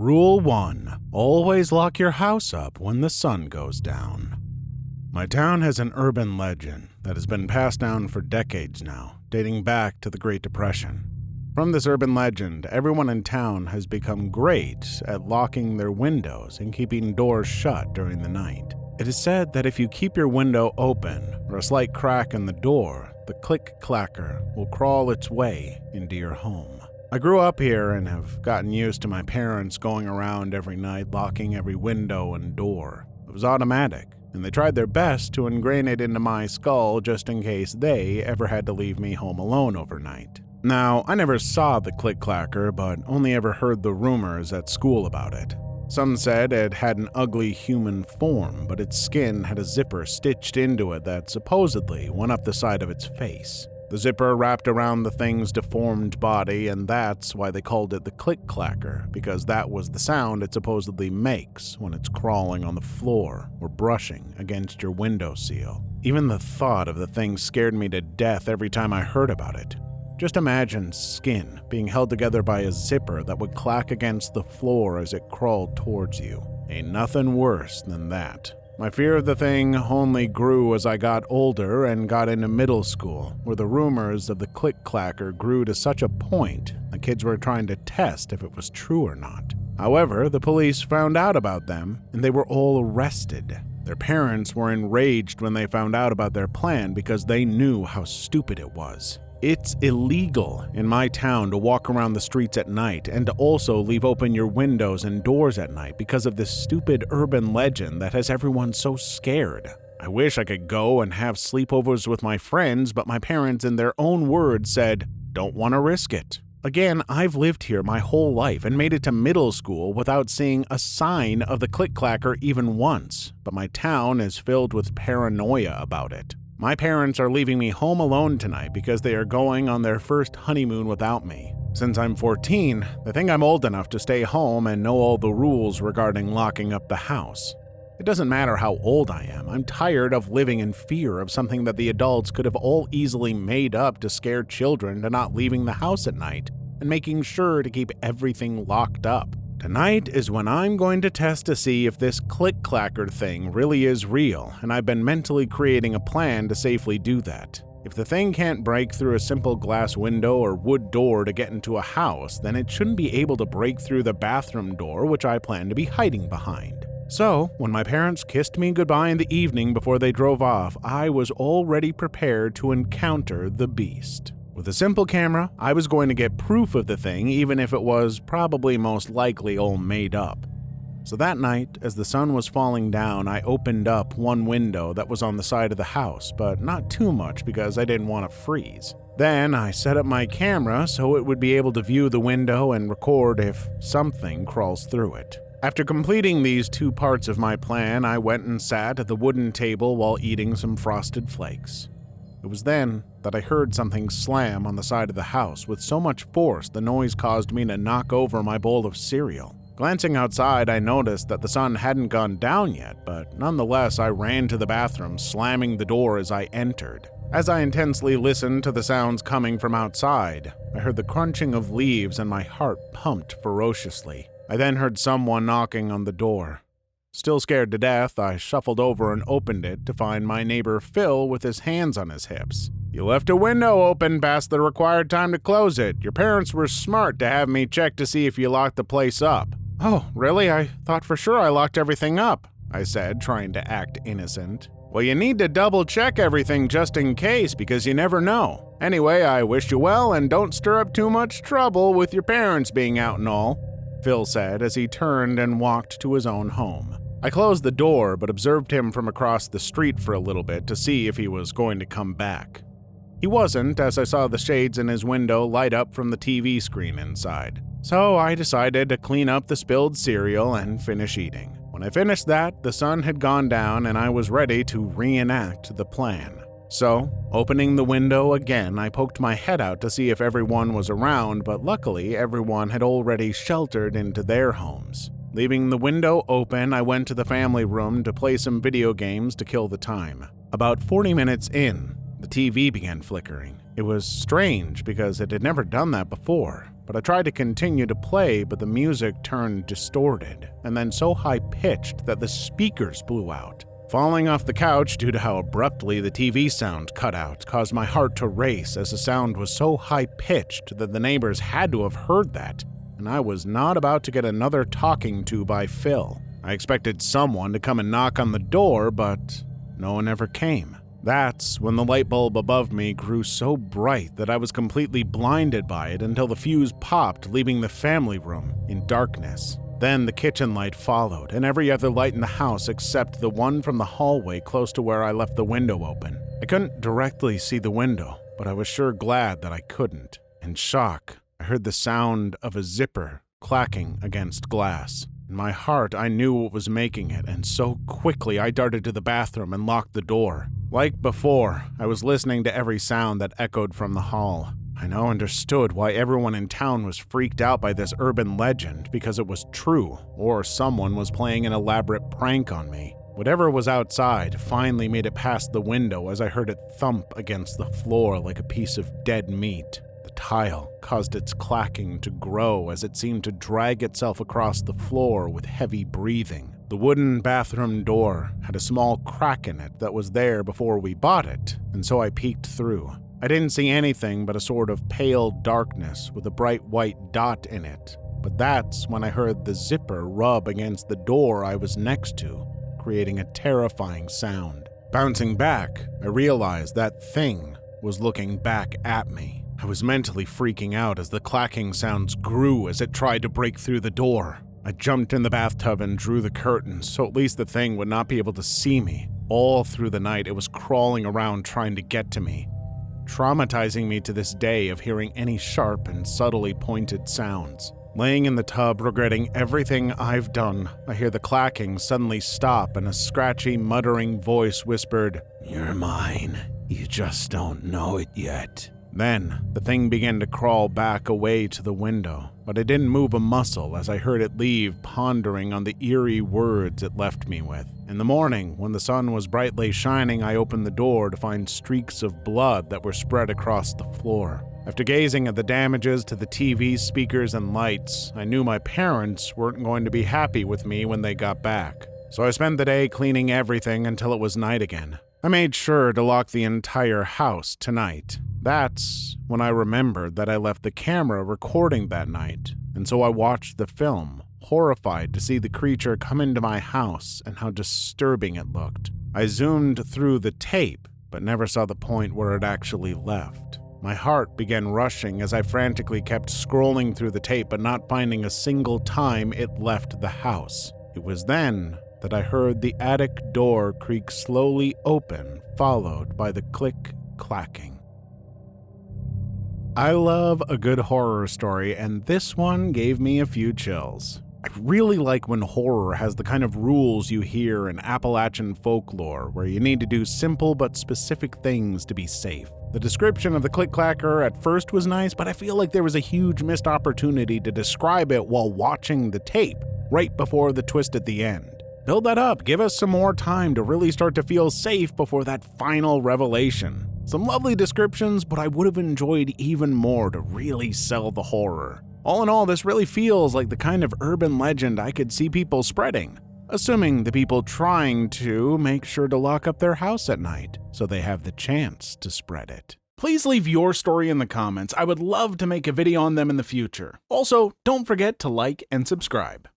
Rule 1. Always lock your house up when the sun goes down. My town has an urban legend that has been passed down for decades now, dating back to the Great Depression. From this urban legend, everyone in town has become great at locking their windows and keeping doors shut during the night. It is said that if you keep your window open or a slight crack in the door, the click-clacker will crawl its way into your home. I grew up here and have gotten used to my parents going around every night locking every window and door. It was automatic, and they tried their best to ingrain it into my skull just in case they ever had to leave me home alone overnight. Now, I never saw the click-clacker, but only ever heard the rumors at school about it. Some said it had an ugly human form, but its skin had a zipper stitched into it that supposedly went up the side of its face. The zipper wrapped around the thing's deformed body, and that's why they called it the click-clacker, because that was the sound it supposedly makes when it's crawling on the floor or brushing against your windowsill. Even the thought of the thing scared me to death every time I heard about it. Just imagine skin being held together by a zipper that would clack against the floor as it crawled towards you. Ain't nothing worse than that. My fear of the thing only grew as I got older and got into middle school, where the rumors of the click-clacker grew to such a point that kids were trying to test if it was true or not. However, the police found out about them, and they were all arrested. Their parents were enraged when they found out about their plan because they knew how stupid it was. It's illegal in my town to walk around the streets at night and to also leave open your windows and doors at night because of this stupid urban legend that has everyone so scared. I wish I could go and have sleepovers with my friends, but my parents, in their own words, said, "Don't want to risk it." Again, I've lived here my whole life and made it to middle school without seeing a sign of the click-clacker even once, but my town is filled with paranoia about it. My parents are leaving me home alone tonight because they are going on their first honeymoon without me. Since I'm 14, they think I'm old enough to stay home and know all the rules regarding locking up the house. It doesn't matter how old I am, I'm tired of living in fear of something that the adults could have all easily made up to scare children to not leaving the house at night and making sure to keep everything locked up. Tonight is when I'm going to test to see if this click-clacker thing really is real, and I've been mentally creating a plan to safely do that. If the thing can't break through a simple glass window or wood door to get into a house, then it shouldn't be able to break through the bathroom door, which I plan to be hiding behind. So, when my parents kissed me goodbye in the evening before they drove off, I was already prepared to encounter the beast. With a simple camera, I was going to get proof of the thing, even if it was probably most likely all made up. So that night, as the sun was falling down, I opened up one window that was on the side of the house, but not too much because I didn't want to freeze. Then I set up my camera so it would be able to view the window and record if something crawls through it. After completing these two parts of my plan, I went and sat at the wooden table while eating some frosted flakes. It was then that I heard something slam on the side of the house with so much force the noise caused me to knock over my bowl of cereal. Glancing outside, I noticed that the sun hadn't gone down yet, but nonetheless I ran to the bathroom, slamming the door as I entered. As I intensely listened to the sounds coming from outside, I heard the crunching of leaves and my heart pumped ferociously. I then heard someone knocking on the door. Still scared to death, I shuffled over and opened it to find my neighbor Phil with his hands on his hips. "You left a window open past the required time to close it. Your parents were smart to have me check to see if you locked the place up." "Oh, really? I thought for sure I locked everything up," I said, trying to act innocent. "Well, you need to double check everything just in case, because you never know. Anyway, I wish you well and don't stir up too much trouble with your parents being out and all," Phil said as he turned and walked to his own home. I closed the door, but observed him from across the street for a little bit to see if he was going to come back. He wasn't, as I saw the shades in his window light up from the TV screen inside. So I decided to clean up the spilled cereal and finish eating. When I finished that, the sun had gone down and I was ready to reenact the plan. So, opening the window again, I poked my head out to see if everyone was around, but luckily everyone had already sheltered into their homes. Leaving the window open, I went to the family room to play some video games to kill the time. About 40 minutes in, the TV began flickering. It was strange because it had never done that before, but I tried to continue to play, but the music turned distorted, and then so high-pitched that the speakers blew out. Falling off the couch due to how abruptly the TV sound cut out caused my heart to race, as the sound was so high-pitched that the neighbors had to have heard that, and I was not about to get another talking to by Phil. I expected someone to come and knock on the door, but no one ever came. That's when the light bulb above me grew so bright that I was completely blinded by it until the fuse popped, leaving the family room in darkness. Then the kitchen light followed, and every other light in the house except the one from the hallway close to where I left the window open. I couldn't directly see the window, but I was sure glad that I couldn't. In shock, I heard the sound of a zipper clacking against glass. In my heart, I knew what was making it, and so quickly I darted to the bathroom and locked the door. Like before, I was listening to every sound that echoed from the hall. I now understood why everyone in town was freaked out by this urban legend, because it was true, or someone was playing an elaborate prank on me. Whatever was outside finally made it past the window as I heard it thump against the floor like a piece of dead meat. The tile caused its clacking to grow as it seemed to drag itself across the floor with heavy breathing. The wooden bathroom door had a small crack in it that was there before we bought it, and so I peeked through. I didn't see anything but a sort of pale darkness with a bright white dot in it, but that's when I heard the zipper rub against the door I was next to, creating a terrifying sound. Bouncing back, I realized that thing was looking back at me. I was mentally freaking out as the clacking sounds grew as it tried to break through the door. I jumped in the bathtub and drew the curtains so at least the thing would not be able to see me. All through the night, it was crawling around trying to get to me, traumatizing me to this day of hearing any sharp and subtly pointed sounds. Laying in the tub, regretting everything I've done, I hear the clacking suddenly stop and a scratchy, muttering voice whispered, "You're mine. You just don't know it yet." Then, the thing began to crawl back away to the window, but it didn't move a muscle as I heard it leave, pondering on the eerie words it left me with. In the morning, when the sun was brightly shining, I opened the door to find streaks of blood that were spread across the floor. After gazing at the damages to the TV, speakers, and lights, I knew my parents weren't going to be happy with me when they got back. So I spent the day cleaning everything until it was night again. I made sure to lock the entire house tonight. That's when I remembered that I left the camera recording that night, and so I watched the film, horrified to see the creature come into my house and how disturbing it looked. I zoomed through the tape, but never saw the point where it actually left. My heart began rushing as I frantically kept scrolling through the tape but not finding a single time it left the house. It was then that I heard the attic door creak slowly open, followed by the click-clacking. I love a good horror story, and this one gave me a few chills. I really like when horror has the kind of rules you hear in Appalachian folklore, where you need to do simple but specific things to be safe. The description of the click-clacker at first was nice, but I feel like there was a huge missed opportunity to describe it while watching the tape, right before the twist at the end. Build that up, give us some more time to really start to feel safe before that final revelation. Some lovely descriptions, but I would have enjoyed even more to really sell the horror. All in all, this really feels like the kind of urban legend I could see people spreading, assuming the people trying to make sure to lock up their house at night so they have the chance to spread it. Please leave your story in the comments. I would love to make a video on them in the future. Also, don't forget to like and subscribe.